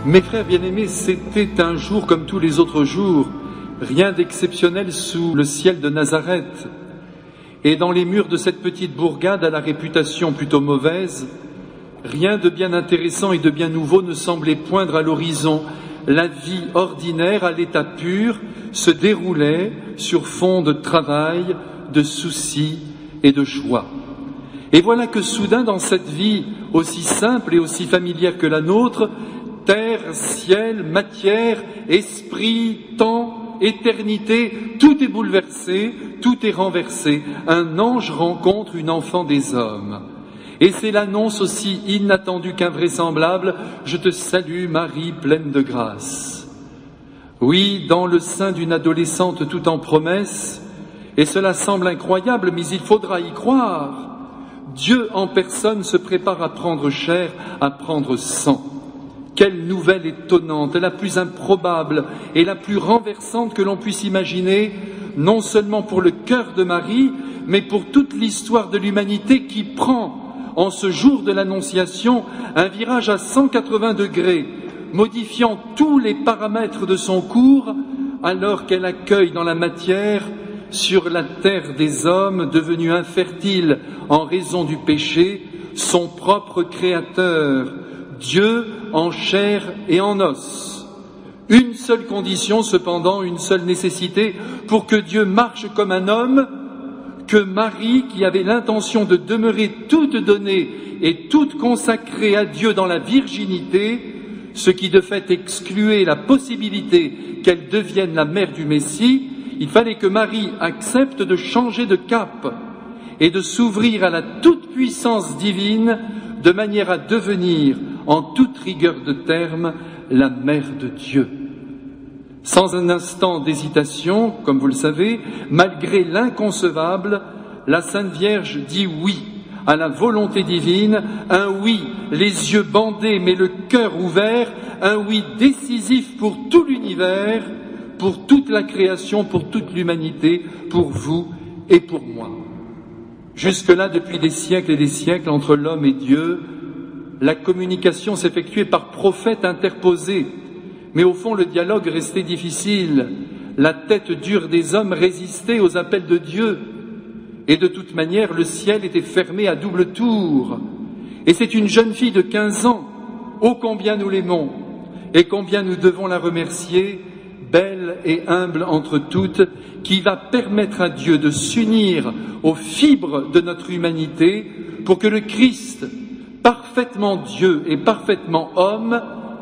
Mes frères bien-aimés, c'était un jour comme tous les autres jours, rien d'exceptionnel sous le ciel de Nazareth. Et dans les murs de cette petite bourgade à la réputation plutôt mauvaise, rien de bien intéressant et de bien nouveau ne semblait poindre à l'horizon. La vie ordinaire, à l'état pur, se déroulait sur fond de travail, de soucis et de joie. Et voilà que soudain, dans cette vie aussi simple et aussi familière que la nôtre, terre, ciel, matière, esprit, temps, éternité, tout est bouleversé, tout est renversé. Un ange rencontre une enfant des hommes. Et c'est l'annonce aussi inattendue qu'invraisemblable. Je te salue Marie, pleine de grâce. Oui, dans le sein d'une adolescente tout en promesse, et cela semble incroyable, mais il faudra y croire. Dieu en personne se prépare à prendre chair, à prendre sang. Quelle nouvelle étonnante, la plus improbable et la plus renversante que l'on puisse imaginer, non seulement pour le cœur de Marie, mais pour toute l'histoire de l'humanité qui prend, en ce jour de l'Annonciation, un virage à 180 degrés, modifiant tous les paramètres de son cours, alors qu'elle accueille dans la matière, sur la terre des hommes, devenue infertile en raison du péché, son propre Créateur, Dieu en chair et en os. Une seule condition cependant, une seule nécessité pour que Dieu marche comme un homme, que Marie, qui avait l'intention de demeurer toute donnée et toute consacrée à Dieu dans la virginité, ce qui de fait excluait la possibilité qu'elle devienne la mère du Messie, il fallait que Marie accepte de changer de cap et de s'ouvrir à la toute-puissance divine de manière à devenir, en toute rigueur de terme, la mère de Dieu. Sans un instant d'hésitation, comme vous le savez, malgré l'inconcevable, la Sainte Vierge dit oui à la volonté divine, un oui, les yeux bandés mais le cœur ouvert, un oui décisif pour tout l'univers, pour toute la création, pour toute l'humanité, pour vous et pour moi. Jusque-là, depuis des siècles et des siècles, entre l'homme et Dieu, la communication s'effectuait par prophètes interposés. Mais au fond, le dialogue restait difficile. La tête dure des hommes résistait aux appels de Dieu. Et de toute manière, le ciel était fermé à double tour. Et c'est une jeune fille de 15 ans, ô combien nous l'aimons, et combien nous devons la remercier, belle et humble entre toutes, qui va permettre à Dieu de s'unir aux fibres de notre humanité pour que le Christ, parfaitement Dieu et parfaitement homme,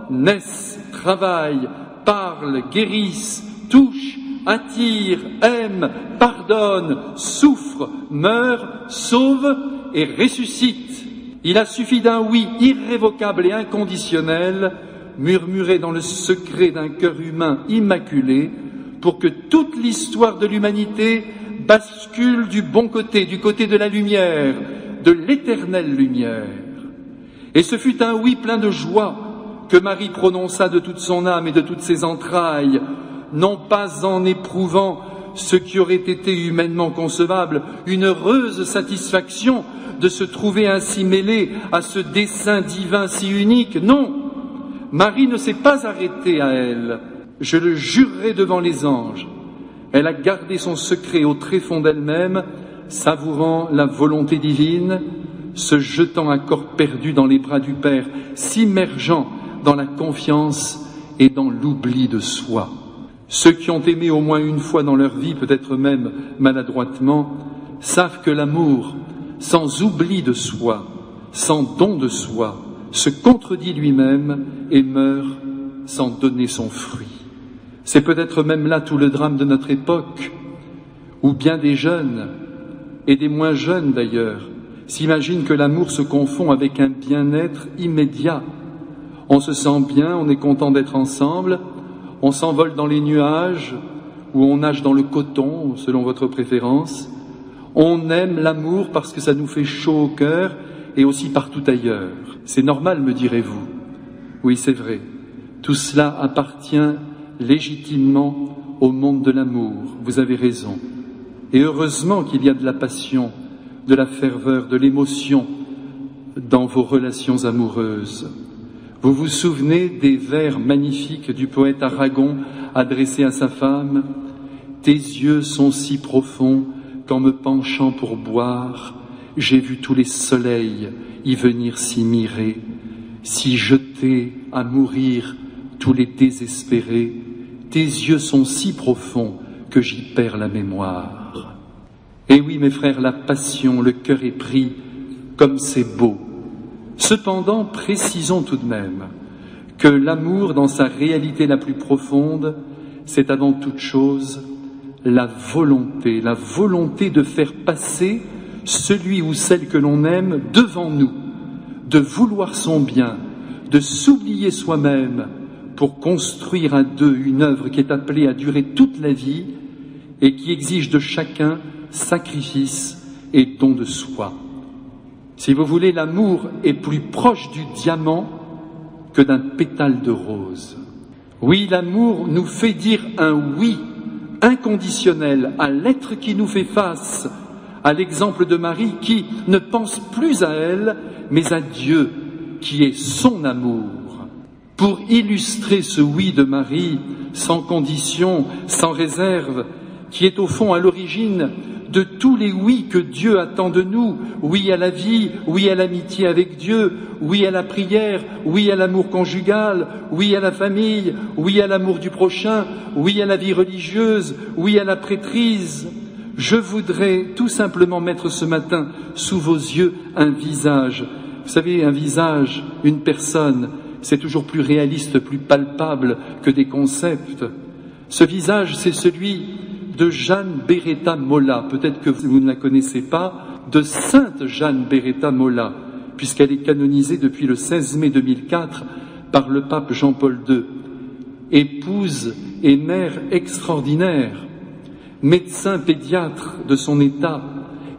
naisse, travaille, parle, guérisse, touche, attire, aime, pardonne, souffre, meurt, sauve et ressuscite. Il a suffi d'un oui irrévocable et inconditionnel, murmuré dans le secret d'un cœur humain immaculé, pour que toute l'histoire de l'humanité bascule du bon côté, du côté de la lumière, de l'éternelle lumière. Et ce fut un oui plein de joie que Marie prononça de toute son âme et de toutes ses entrailles, non pas en éprouvant ce qui aurait été humainement concevable, une heureuse satisfaction de se trouver ainsi mêlée à ce dessein divin si unique, non. Marie ne s'est pas arrêtée à elle, je le jurerai devant les anges. Elle a gardé son secret au tréfonds d'elle-même, savourant la volonté divine, se jetant à corps perdu dans les bras du Père, s'immergeant dans la confiance et dans l'oubli de soi. Ceux qui ont aimé au moins une fois dans leur vie, peut-être même maladroitement, savent que l'amour, sans oubli de soi, sans don de soi, se contredit lui-même et meurt sans donner son fruit. C'est peut-être même là tout le drame de notre époque, où bien des jeunes, et des moins jeunes d'ailleurs, s'imaginent que l'amour se confond avec un bien-être immédiat. On se sent bien, on est content d'être ensemble, on s'envole dans les nuages, ou on nage dans le coton, selon votre préférence. On aime l'amour parce que ça nous fait chaud au cœur, et aussi partout ailleurs. C'est normal, me direz-vous. Oui, c'est vrai. Tout cela appartient légitimement au monde de l'amour. Vous avez raison. Et heureusement qu'il y a de la passion, de la ferveur, de l'émotion dans vos relations amoureuses. Vous vous souvenez des vers magnifiques du poète Aragon adressés à sa femme ? Tes yeux sont si profonds qu'en me penchant pour boire, j'ai vu tous les soleils y venir s'y mirer, si jetés à mourir tous les désespérés. Tes yeux sont si profonds que j'y perds la mémoire. Et oui, mes frères, la passion, le cœur est pris, comme c'est beau. Cependant, précisons tout de même que l'amour, dans sa réalité la plus profonde, c'est avant toute chose la volonté de faire passer celui ou celle que l'on aime devant nous, de vouloir son bien, de s'oublier soi-même pour construire à deux une œuvre qui est appelée à durer toute la vie et qui exige de chacun sacrifice et don de soi. Si vous voulez, l'amour est plus proche du diamant que d'un pétale de rose. Oui, l'amour nous fait dire un oui inconditionnel à l'être qui nous fait face, à l'exemple de Marie qui ne pense plus à elle, mais à Dieu qui est son amour. Pour illustrer ce oui de Marie, sans condition, sans réserve, qui est au fond à l'origine de tous les oui que Dieu attend de nous, oui à la vie, oui à l'amitié avec Dieu, oui à la prière, oui à l'amour conjugal, oui à la famille, oui à l'amour du prochain, oui à la vie religieuse, oui à la prêtrise. Je voudrais tout simplement mettre ce matin sous vos yeux un visage. Vous savez, un visage, une personne, c'est toujours plus réaliste, plus palpable que des concepts. Ce visage, c'est celui de Jeanne Beretta Molla. Peut-être que vous ne la connaissez pas, de Sainte Jeanne Beretta Molla, puisqu'elle est canonisée depuis le 16 mai 2004 par le pape Jean-Paul II. Épouse et mère extraordinaire, médecin pédiatre de son état,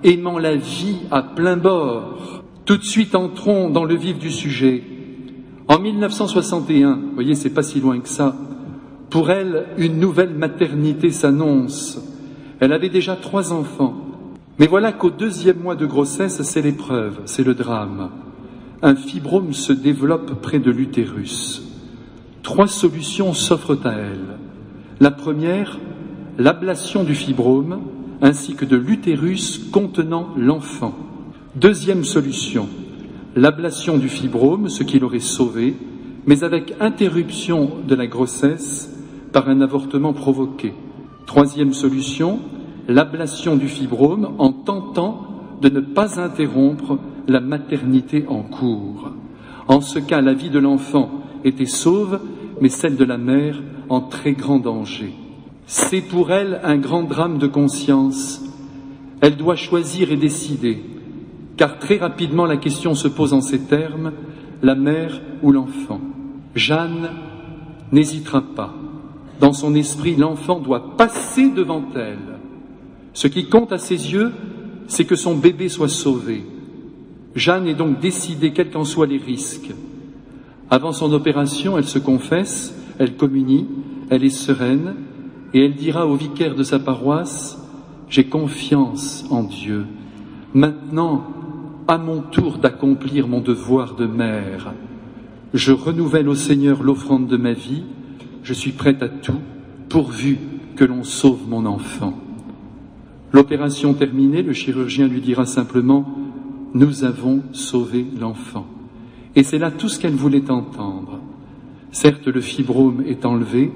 aimant la vie à plein bord. Tout de suite entrons dans le vif du sujet. En 1961, vous voyez, c'est pas si loin que ça, pour elle, une nouvelle maternité s'annonce. Elle avait déjà 3 enfants. Mais voilà qu'au 2e mois de grossesse, c'est l'épreuve, c'est le drame. Un fibrome se développe près de l'utérus. 3 solutions s'offrent à elle. La première, l'ablation du fibrome, ainsi que de l'utérus contenant l'enfant. 2e solution, l'ablation du fibrome, ce qui l'aurait sauvé, mais avec interruption de la grossesse par un avortement provoqué. 3e solution, l'ablation du fibrome en tentant de ne pas interrompre la maternité en cours. En ce cas, la vie de l'enfant était sauve, mais celle de la mère en très grand danger. C'est pour elle un grand drame de conscience. Elle doit choisir et décider, car très rapidement la question se pose en ces termes, la mère ou l'enfant. Jeanne n'hésitera pas. Dans son esprit, l'enfant doit passer devant elle. Ce qui compte à ses yeux, c'est que son bébé soit sauvé. Jeanne est donc décidée, quels qu'en soient les risques. Avant son opération, elle se confesse, elle communie, elle est sereine, et elle dira au vicaire de sa paroisse, « J'ai confiance en Dieu. Maintenant, à mon tour d'accomplir mon devoir de mère. Je renouvelle au Seigneur l'offrande de ma vie. Je suis prête à tout, pourvu que l'on sauve mon enfant. » L'opération terminée, le chirurgien lui dira simplement « Nous avons sauvé l'enfant. » Et c'est là tout ce qu'elle voulait entendre. Certes, le fibrome est enlevé,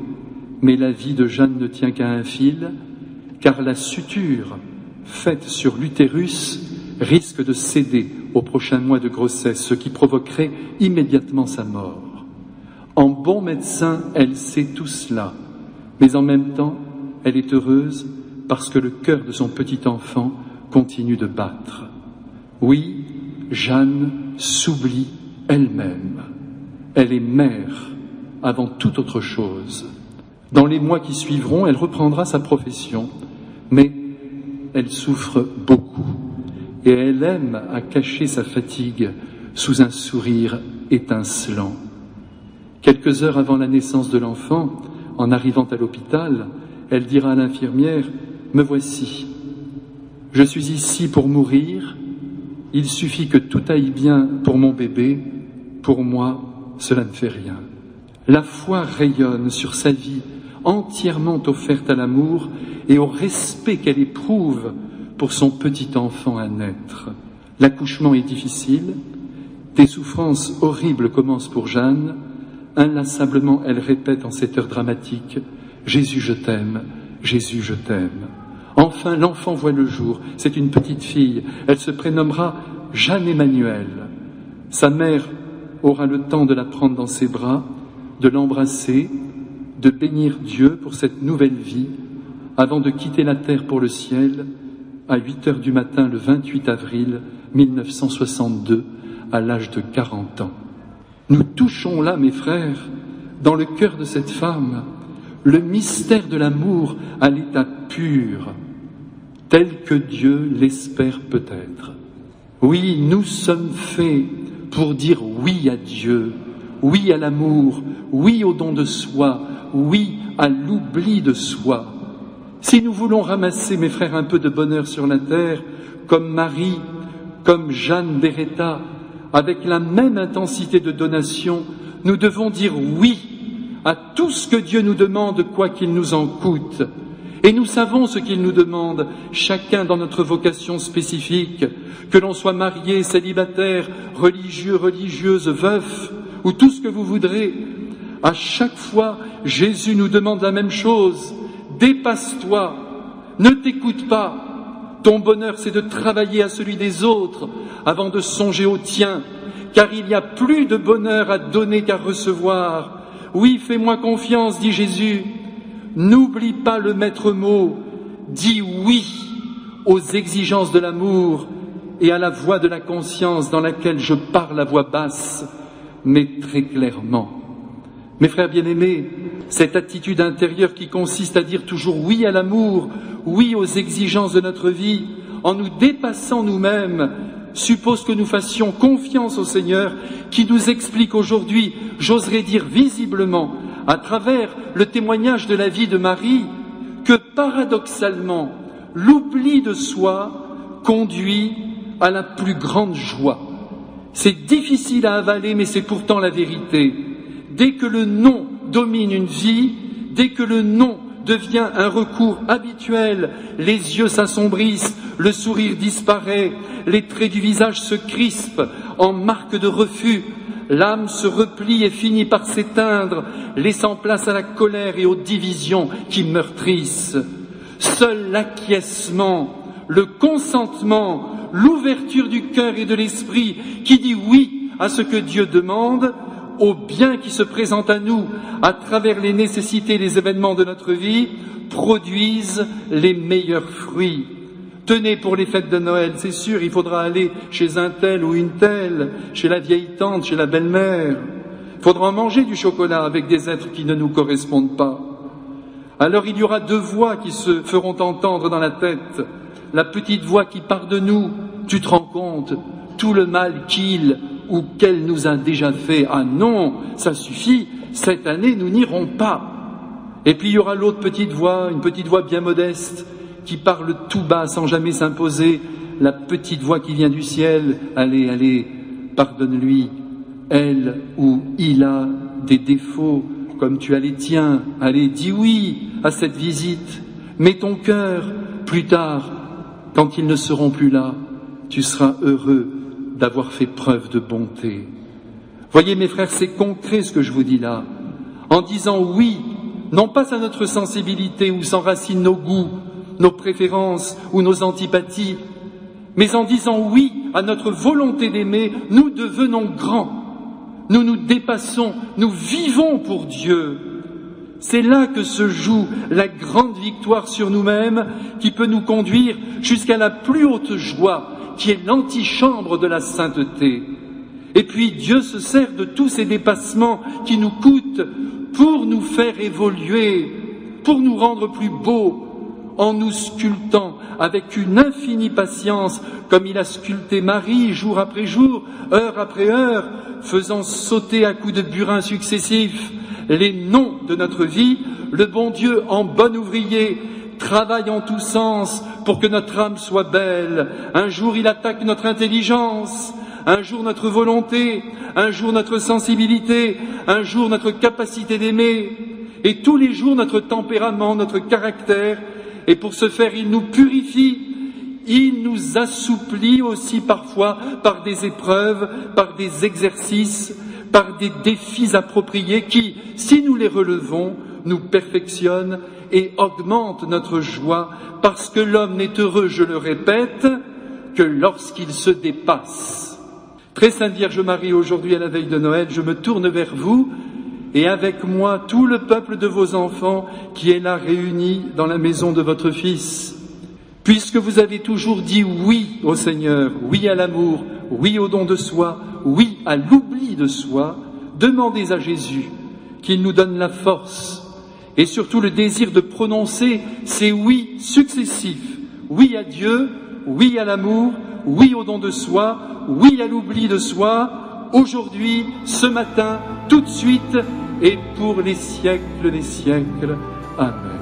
mais la vie de Jeanne ne tient qu'à un fil, car la suture faite sur l'utérus risque de céder au prochain mois de grossesse, ce qui provoquerait immédiatement sa mort. En bon médecin, elle sait tout cela, mais en même temps, elle est heureuse parce que le cœur de son petit enfant continue de battre. Oui, Jeanne s'oublie elle-même. Elle est mère avant toute autre chose. Dans les mois qui suivront, elle reprendra sa profession, mais elle souffre beaucoup et elle aime à cacher sa fatigue sous un sourire étincelant. Quelques heures avant la naissance de l'enfant, en arrivant à l'hôpital, elle dira à l'infirmière « Me voici, je suis ici pour mourir, il suffit que tout aille bien pour mon bébé, pour moi cela ne fait rien. La foi rayonne sur sa vie entièrement offerte à l'amour et au respect qu'elle éprouve pour son petit enfant à naître. L'accouchement est difficile, des souffrances horribles commencent pour Jeanne. Inlassablement, elle répète en cette heure dramatique « Jésus, je t'aime, Jésus, je t'aime ». Enfin, l'enfant voit le jour. C'est une petite fille. Elle se prénommera Jeanne Emmanuelle. Sa mère aura le temps de la prendre dans ses bras, de l'embrasser, de bénir Dieu pour cette nouvelle vie, avant de quitter la terre pour le ciel, à 8 heures du matin, le 28 avril 1962, à l'âge de 40 ans. Nous touchons là, mes frères, dans le cœur de cette femme, le mystère de l'amour à l'état pur, tel que Dieu l'espère peut-être. Oui, nous sommes faits pour dire oui à Dieu, oui à l'amour, oui au don de soi, oui à l'oubli de soi. Si nous voulons ramasser, mes frères, un peu de bonheur sur la terre, comme Marie, comme Jeanne Beretta, avec la même intensité de donation, nous devons dire oui à tout ce que Dieu nous demande, quoi qu'il nous en coûte. Et nous savons ce qu'il nous demande, chacun dans notre vocation spécifique, que l'on soit marié, célibataire, religieux, religieuse, veuf, ou tout ce que vous voudrez. À chaque fois, Jésus nous demande la même chose. Dépasse-toi, ne t'écoute pas. Ton bonheur, c'est de travailler à celui des autres avant de songer au tien, car il y a plus de bonheur à donner qu'à recevoir. Oui, fais-moi confiance, dit Jésus. N'oublie pas le maître mot. Dis oui aux exigences de l'amour et à la voix de la conscience dans laquelle je parle à voix basse, mais très clairement. Mes frères bien-aimés, cette attitude intérieure qui consiste à dire toujours oui à l'amour, oui aux exigences de notre vie, en nous dépassant nous-mêmes, suppose que nous fassions confiance au Seigneur qui nous explique aujourd'hui, j'oserais dire visiblement, à travers le témoignage de la vie de Marie, que paradoxalement, l'oubli de soi conduit à la plus grande joie. C'est difficile à avaler, mais c'est pourtant la vérité. Dès que le non domine une vie, dès que le non devient un recours habituel, les yeux s'assombrissent, le sourire disparaît, les traits du visage se crispent en marque de refus, l'âme se replie et finit par s'éteindre, laissant place à la colère et aux divisions qui meurtrissent. Seul l'acquiescement, le consentement, l'ouverture du cœur et de l'esprit qui dit oui à ce que Dieu demande, au bien qui se présente à nous à travers les nécessités et les événements de notre vie, produisent les meilleurs fruits. Tenez, pour les fêtes de Noël, c'est sûr, il faudra aller chez un tel ou une telle, chez la vieille tante, chez la belle-mère. Il faudra manger du chocolat avec des êtres qui ne nous correspondent pas. Alors il y aura deux voix qui se feront entendre dans la tête. La petite voix qui part de nous, tu te rends compte, tout le mal qu'il ou qu'elle nous a déjà fait. Ah non, ça suffit, cette année nous n'irons pas. Et puis il y aura l'autre petite voix, une petite voix bien modeste, qui parle tout bas sans jamais s'imposer, la petite voix qui vient du ciel. Allez, allez, pardonne-lui, elle ou il a des défauts comme tu as les tiens. Allez, dis oui à cette visite. Mets ton cœur, plus tard, quand ils ne seront plus là, tu seras heureux d'avoir fait preuve de bonté. Voyez mes frères, c'est concret ce que je vous dis là. En disant oui, non pas à notre sensibilité où s'enracinent nos goûts, nos préférences ou nos antipathies, mais en disant oui à notre volonté d'aimer, nous devenons grands. Nous nous dépassons, nous vivons pour Dieu. C'est là que se joue la grande victoire sur nous-mêmes qui peut nous conduire jusqu'à la plus haute joie, qui est l'antichambre de la sainteté. Et puis Dieu se sert de tous ces dépassements qui nous coûtent pour nous faire évoluer, pour nous rendre plus beaux, en nous sculptant avec une infinie patience, comme il a sculpté Marie jour après jour, heure après heure, faisant sauter à coups de burin successifs les noms de notre vie. Le bon Dieu, en bon ouvrier, travaille en tous sens pour que notre âme soit belle. Un jour, il attaque notre intelligence. un jour notre volonté, un jour notre sensibilité, un jour notre capacité d'aimer, et tous les jours notre tempérament, notre caractère. Et pour ce faire, il nous purifie, il nous assouplit aussi parfois par des épreuves, par des exercices, par des défis appropriés qui, si nous les relevons, nous perfectionnent et augmentent notre joie, parce que l'homme n'est heureux, je le répète, que lorsqu'il se dépasse. Très Sainte Vierge Marie, aujourd'hui à la veille de Noël, je me tourne vers vous et avec moi tout le peuple de vos enfants qui est là réuni dans la maison de votre Fils. Puisque vous avez toujours dit oui au Seigneur, oui à l'amour, oui au don de soi, oui à l'oubli de soi, demandez à Jésus qu'il nous donne la force et surtout le désir de prononcer ces oui successifs. Oui à Dieu, oui à l'amour, oui au don de soi, oui à l'oubli de soi, aujourd'hui, ce matin, tout de suite et pour les siècles des siècles. Amen.